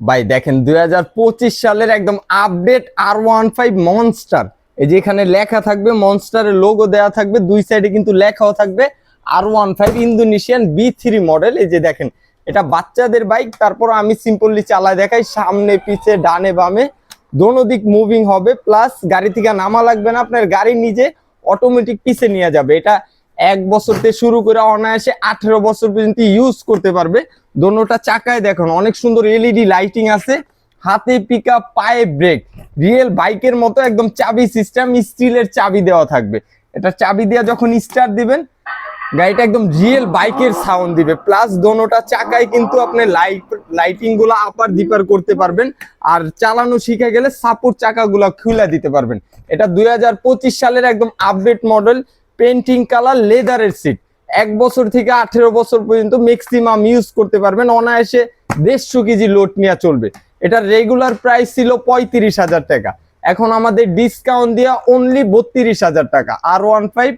ভাই দেখেন 2025 সালের একদম আপডেট R15 মনস্টার। এই যে এখানে লেখা থাকবে, মনস্টারের লোগো দেওয়া থাকবে, দুই সাইডে কিন্তু লেখাও থাকবে R15 ইন্দোনেশিয়ান B3 মডেল। এই যে দেখেন এটা বাচ্চাদের বাইক, তারপর আমি সিম্পলি চালায় দেখাই, সামনে পিছে ডানে বামে দোনো দিক মুভিং হবে, প্লাস গাড়ি থেকে নামা লাগবে না, আপনার গাড়ি নিজে অটোমেটিক পিছে নিয়ে যাবে। এটা 1 বছর থেকে শুরু করে অনায়াসে 18 বছর পর্যন্ত ইউজ করতে পারবে। দোনোটা চাকায় দেখুন অনেক সুন্দর এলইডি লাইটিং আছে, হাতে পিকআপ, পায়ে ব্রেক, রিয়েল বাইকের মতো একদম চাবি সিস্টেম, স্টিলের চাবি দেওয়া থাকবে। এটা চাবি দিয়ে যখন স্টার্ট দিবেন গাড়িটা একদম রিয়েল বাইকের সাউন্ড দিবে। প্লাস দোনোটা চাকায় কিন্তু আপনি লাইটিং গুলো আপার দিপার করতে পারবেন, আর চালানো শিখে গেলে সাপোর্ট চাকাগুলো খুলে দিতে পারবেন। এটা 2025 সালের একদম আপডেট মডেল, পেন্টিং কালার, লেদারের সিট। 1 বছর থেকে 18 বছর পর্যন্ত ম্যাক্সিমাম ইউজ করতে পারবেন, অনায়াসে 150 কেজি লোড নিয়ে চলবে। এটার রেগুলার প্রাইস ছিল 35,000 টাকা, এখন আমাদের ডিসকাউন্ট দিয়া অনলি 32,000 টাকা। R15